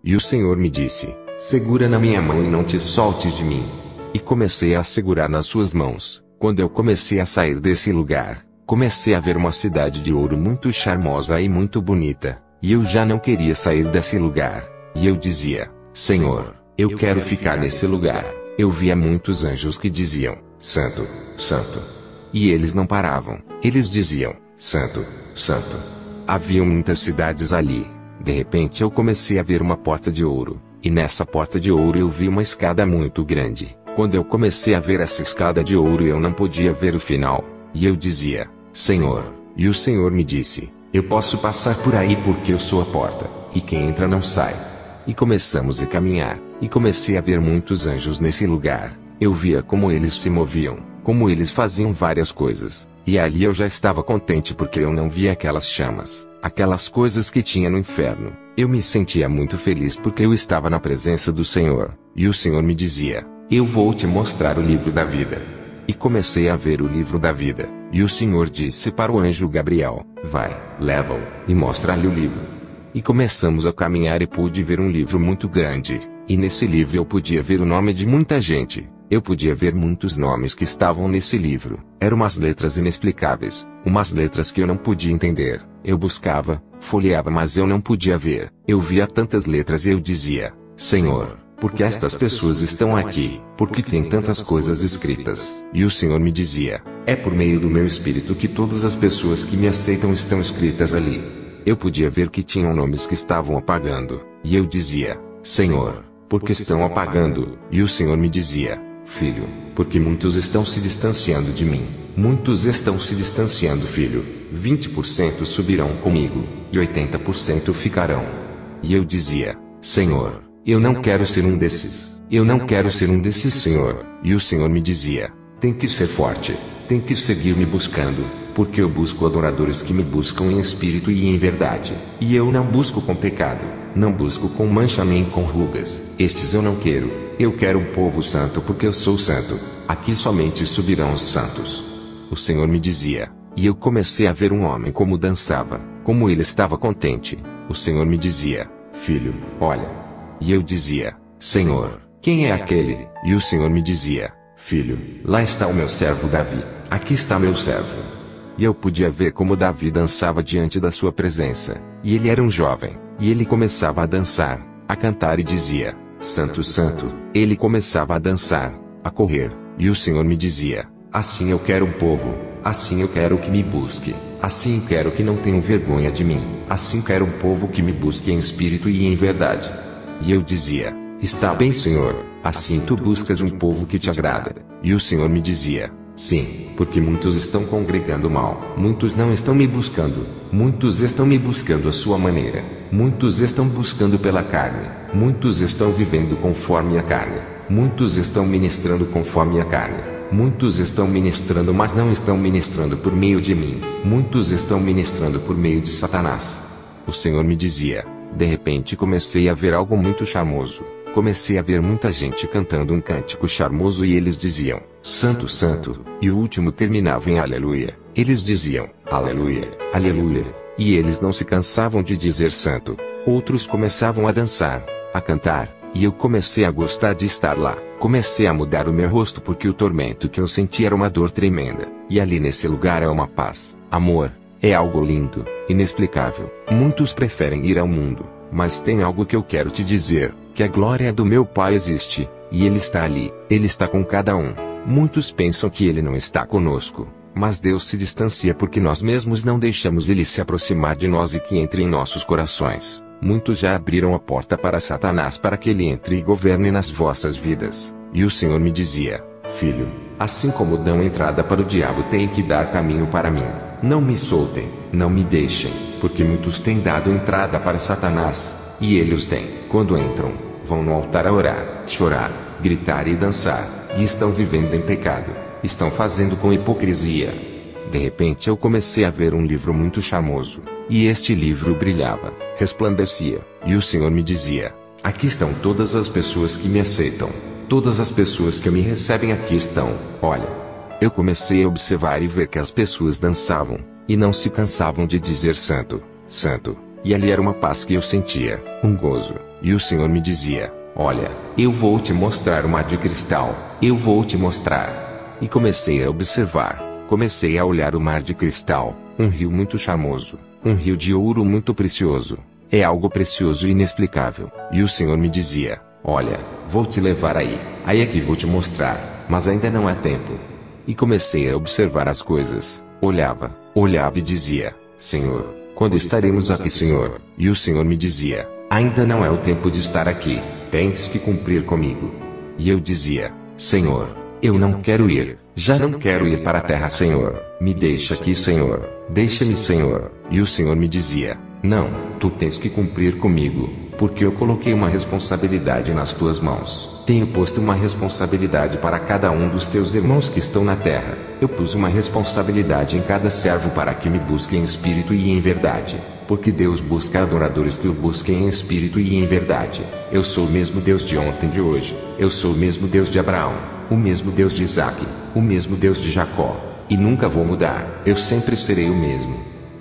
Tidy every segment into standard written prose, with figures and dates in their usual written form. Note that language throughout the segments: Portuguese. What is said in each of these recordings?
E o Senhor me disse: segura na minha mão e não te soltes de mim. E comecei a segurar nas suas mãos. Quando eu comecei a sair desse lugar, comecei a ver uma cidade de ouro muito charmosa e muito bonita. E eu já não queria sair desse lugar. E eu dizia: Senhor, eu quero ficar nesse lugar. Eu via muitos anjos que diziam: Santo, Santo. E eles não paravam. Eles diziam: Santo, Santo. Havia muitas cidades ali. De repente eu comecei a ver uma porta de ouro. E nessa porta de ouro eu vi uma escada muito grande. Quando eu comecei a ver essa escada de ouro eu não podia ver o final. E eu dizia: Senhor. E o Senhor me disse: eu posso passar por aí porque eu sou a porta. E quem entra não sai. E começamos a caminhar. E comecei a ver muitos anjos nesse lugar. Eu via como eles se moviam, como eles faziam várias coisas. E ali eu já estava contente porque eu não via aquelas chamas, aquelas coisas que tinha no inferno. Eu me sentia muito feliz porque eu estava na presença do Senhor. E o Senhor me dizia: eu vou te mostrar o livro da vida. E comecei a ver o livro da vida. E o Senhor disse para o anjo Gabriel: vai, leva-o, e mostra-lhe o livro. E começamos a caminhar e pude ver um livro muito grande. E nesse livro eu podia ver o nome de muita gente. Eu podia ver muitos nomes que estavam nesse livro. Eram umas letras inexplicáveis, umas letras que eu não podia entender. Eu buscava, folheava, mas eu não podia ver. Eu via tantas letras e eu dizia: Senhor, por que estas pessoas estão aqui? Por que tem tantas coisas escritas? E o Senhor me dizia: é por meio do meu espírito que todas as pessoas que me aceitam estão escritas ali. Eu podia ver que tinham nomes que estavam apagando. E eu dizia: Senhor, por que estão apagando? E o Senhor me dizia: filho, porque muitos estão se distanciando de mim. Muitos estão se distanciando, filho. 20% subirão comigo, e 80% ficarão. E eu dizia: Senhor, eu não quero ser um desses. Eu não quero ser um desses, Senhor. E o Senhor me dizia: tem que ser forte. Tem que seguir me buscando. Porque eu busco adoradores que me buscam em espírito e em verdade. E eu não busco com pecado. Não busco com mancha nem com rugas. Estes eu não quero. Eu quero um povo santo porque eu sou santo. Aqui somente subirão os santos. O Senhor me dizia. E eu comecei a ver um homem como dançava. Como ele estava contente. O Senhor me dizia: filho, olha. E eu dizia: Senhor, quem é aquele? E o Senhor me dizia: filho, lá está o meu servo Davi. Aqui está meu servo. E eu podia ver como Davi dançava diante da sua presença. E ele era um jovem. E ele começava a dançar, a cantar e dizia: Santo, Santo. Ele começava a dançar, a correr. E o Senhor me dizia: assim eu quero um povo. Assim eu quero que me busque. Assim quero que não tenham vergonha de mim. Assim quero um povo que me busque em espírito e em verdade. E eu dizia: está bem, Senhor. Assim tu buscas um povo que te agrada. E o Senhor me dizia: sim, porque muitos estão congregando mal. Muitos não estão me buscando. Muitos estão me buscando à sua maneira. Muitos estão buscando pela carne. Muitos estão vivendo conforme a carne. Muitos estão ministrando conforme a carne. Muitos estão ministrando, mas não estão ministrando por meio de mim. Muitos estão ministrando por meio de Satanás. O Senhor me dizia. De repente comecei a ver algo muito charmoso. Comecei a ver muita gente cantando um cântico charmoso e eles diziam: Santo, Santo. E o último terminava em Aleluia. Eles diziam: Aleluia, Aleluia. E eles não se cansavam de dizer santo. Outros começavam a dançar, a cantar. E eu comecei a gostar de estar lá. Comecei a mudar o meu rosto porque o tormento que eu sentia era uma dor tremenda. E ali nesse lugar é uma paz, amor. É algo lindo, inexplicável. Muitos preferem ir ao mundo. Mas tem algo que eu quero te dizer, que a glória do meu Pai existe, e Ele está ali, Ele está com cada um. Muitos pensam que Ele não está conosco, mas Deus se distancia porque nós mesmos não deixamos Ele se aproximar de nós e que entre em nossos corações. Muitos já abriram a porta para Satanás para que ele entre e governe nas vossas vidas. E o Senhor me dizia: filho, assim como dão entrada para o diabo, tem que dar caminho para mim. Não me soltem, não me deixem, porque muitos têm dado entrada para Satanás, e ele os tem. Quando entram, vão no altar a orar, chorar, gritar e dançar, e estão vivendo em pecado, estão fazendo com hipocrisia. De repente eu comecei a ver um livro muito charmoso, e este livro brilhava, resplandecia, e o Senhor me dizia: aqui estão todas as pessoas que me aceitam, todas as pessoas que me recebem aqui estão. Olha. Eu comecei a observar e ver que as pessoas dançavam, e não se cansavam de dizer santo, santo. E ali era uma paz que eu sentia, um gozo. E o Senhor me dizia: olha, eu vou te mostrar o mar de cristal, eu vou te mostrar. E comecei a observar, comecei a olhar o mar de cristal, um rio muito charmoso, um rio de ouro muito precioso. É algo precioso e inexplicável. E o Senhor me dizia: olha, vou te levar aí é que vou te mostrar, mas ainda não é tempo. E comecei a observar as coisas, olhava e dizia: Senhor, quando estaremos aqui, Senhor? E o Senhor me dizia: ainda não é o tempo de estar aqui, tens que cumprir comigo. E eu dizia: Senhor, eu não quero ir, já não quero ir para a terra, Senhor, me deixa aqui, Senhor, deixa-me, Senhor. E o Senhor me dizia: não, tu tens que cumprir comigo, porque eu coloquei uma responsabilidade nas tuas mãos. Tenho posto uma responsabilidade para cada um dos teus irmãos que estão na terra. Eu pus uma responsabilidade em cada servo para que me busquem em espírito e em verdade. Porque Deus busca adoradores que o busquem em espírito e em verdade. Eu sou o mesmo Deus de ontem e de hoje. Eu sou o mesmo Deus de Abraão, o mesmo Deus de Isaque, o mesmo Deus de Jacó. E nunca vou mudar. Eu sempre serei o mesmo.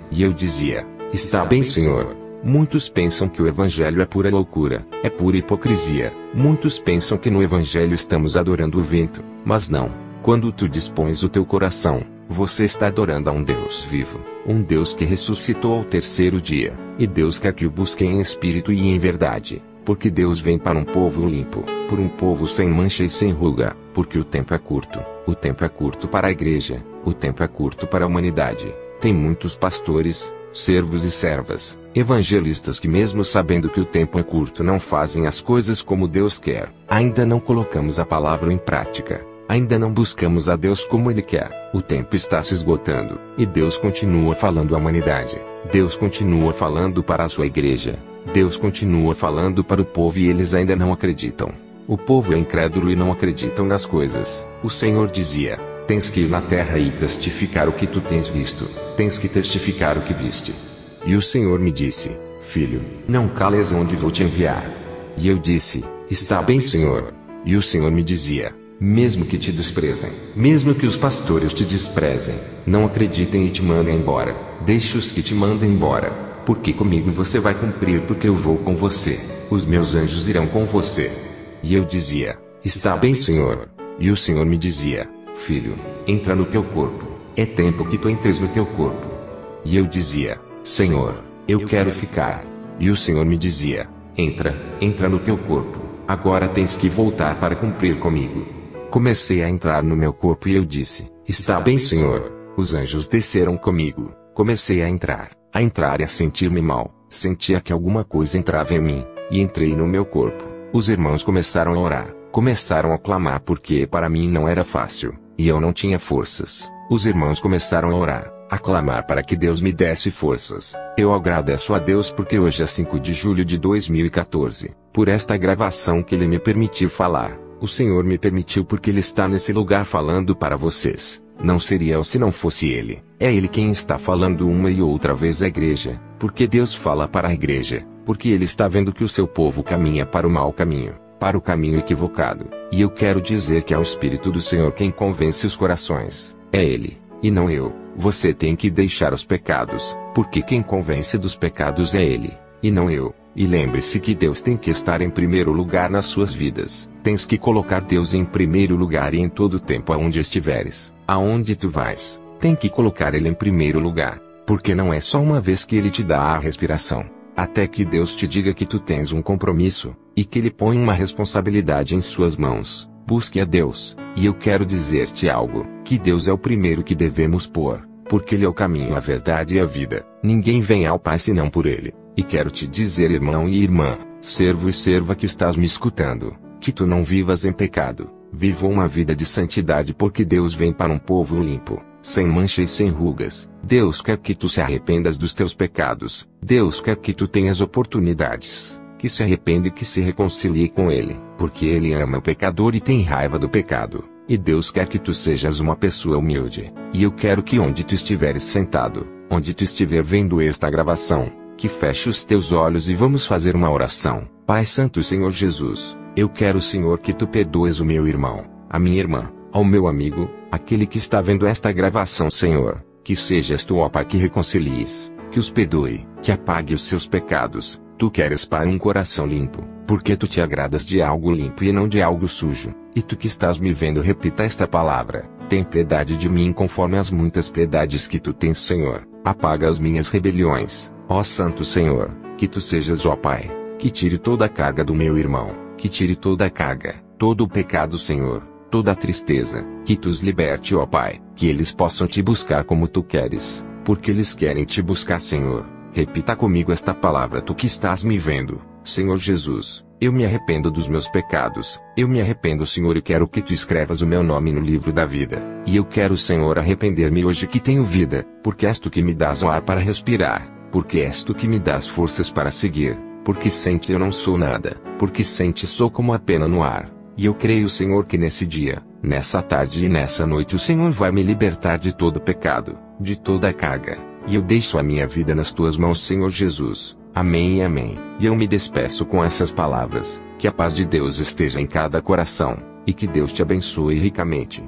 E eu dizia: está bem, Senhor. Muitos pensam que o Evangelho é pura loucura, é pura hipocrisia. Muitos pensam que no Evangelho estamos adorando o vento, mas não. Quando tu dispões o teu coração, você está adorando a um Deus vivo, um Deus que ressuscitou ao terceiro dia, e Deus quer que o busquem em espírito e em verdade, porque Deus vem para um povo limpo, por um povo sem mancha e sem ruga, porque o tempo é curto para a igreja, o tempo é curto para a humanidade. Tem muitos pastores, servos e servas, evangelistas que mesmo sabendo que o tempo é curto não fazem as coisas como Deus quer. Ainda não colocamos a palavra em prática. Ainda não buscamos a Deus como Ele quer. O tempo está se esgotando, e Deus continua falando à humanidade. Deus continua falando para a sua igreja. Deus continua falando para o povo e eles ainda não acreditam. O povo é incrédulo e não acreditam nas coisas. O Senhor dizia: tens que ir na terra e testificar o que tu tens visto. Tens que testificar o que viste. E o Senhor me disse: filho, não cales onde vou te enviar. E eu disse: está bem, Senhor. E o Senhor me dizia: mesmo que te desprezem, mesmo que os pastores te desprezem, não acreditem e te mandem embora, deixe os que te mandem embora, porque comigo você vai cumprir, porque eu vou com você, os meus anjos irão com você. E eu dizia: está bem, Senhor. E o Senhor me dizia: filho, entra no teu corpo, é tempo que tu entres no teu corpo. E eu dizia: Senhor, eu quero ficar. E o Senhor me dizia: entra no teu corpo, agora tens que voltar para cumprir comigo. Comecei a entrar no meu corpo e eu disse: está bem, Senhor. Os anjos desceram comigo, comecei a entrar e a sentir-me mal, sentia que alguma coisa entrava em mim, e entrei no meu corpo. Os irmãos começaram a orar, começaram a clamar porque para mim não era fácil, e eu não tinha forças. Os irmãos começaram a orar, a clamar para que Deus me desse forças. Eu agradeço a Deus porque hoje é 5 de julho de 2014, por esta gravação que Ele me permitiu falar. O Senhor me permitiu porque Ele está nesse lugar falando para vocês. Não seria eu se não fosse Ele. É Ele quem está falando uma e outra vez à igreja, porque Deus fala para a igreja, porque Ele está vendo que o seu povo caminha para o mau caminho, para o caminho equivocado. E eu quero dizer que é o Espírito do Senhor quem convence os corações. É Ele, e não eu. Você tem que deixar os pecados, porque quem convence dos pecados é Ele, e não eu. E lembre-se que Deus tem que estar em primeiro lugar nas suas vidas. Tens que colocar Deus em primeiro lugar e em todo tempo aonde estiveres, aonde tu vais, tem que colocar Ele em primeiro lugar, porque não é só uma vez que Ele te dá a respiração. Até que Deus te diga que tu tens um compromisso, e que Ele põe uma responsabilidade em suas mãos. Busque a Deus, e eu quero dizer-te algo, que Deus é o primeiro que devemos pôr, porque Ele é o caminho, a verdade e a vida. Ninguém vem ao Pai senão por Ele. E quero te dizer, irmão e irmã, servo e serva que estás me escutando, que tu não vivas em pecado, viva uma vida de santidade, porque Deus vem para um povo limpo, sem mancha e sem rugas. Deus quer que tu se arrependas dos teus pecados. Deus quer que tu tenhas oportunidades, que se arrependa e que se reconcilie com Ele, porque Ele ama o pecador e tem raiva do pecado. E Deus quer que tu sejas uma pessoa humilde. E eu quero que onde tu estiveres sentado, onde tu estiver vendo esta gravação, que feche os teus olhos e vamos fazer uma oração. Pai Santo, Senhor Jesus, eu quero, Senhor, que tu perdoes o meu irmão, a minha irmã, ao meu amigo, aquele que está vendo esta gravação, Senhor, que sejas tu, ó Pai, que reconcilies, que os perdoe, que apague os seus pecados. Tu queres, Pai, um coração limpo, porque tu te agradas de algo limpo e não de algo sujo. E tu que estás me vendo, repita esta palavra: tem piedade de mim conforme as muitas piedades que tu tens, Senhor. Apaga as minhas rebeliões, ó Santo Senhor, que tu sejas, ó Pai, que tire toda a carga do meu irmão, que tire toda a carga, todo o pecado, Senhor, toda a tristeza, que tu os liberte, ó Pai, que eles possam te buscar como tu queres, porque eles querem te buscar, Senhor. Repita comigo esta palavra: tu que estás me vendo, Senhor Jesus, eu me arrependo dos meus pecados, eu me arrependo, Senhor, e quero que tu escrevas o meu nome no livro da vida. E eu quero, Senhor, arrepender-me hoje que tenho vida, porque és tu que me dás o ar para respirar, porque és tu que me dás forças para seguir, porque sem ti eu não sou nada, porque sem ti sou como a pena no ar. E eu creio, Senhor, que nesse dia, nessa tarde e nessa noite o Senhor vai me libertar de todo pecado, de toda carga. E eu deixo a minha vida nas tuas mãos, Senhor Jesus. Amém e amém. E eu me despeço com essas palavras: que a paz de Deus esteja em cada coração, e que Deus te abençoe ricamente.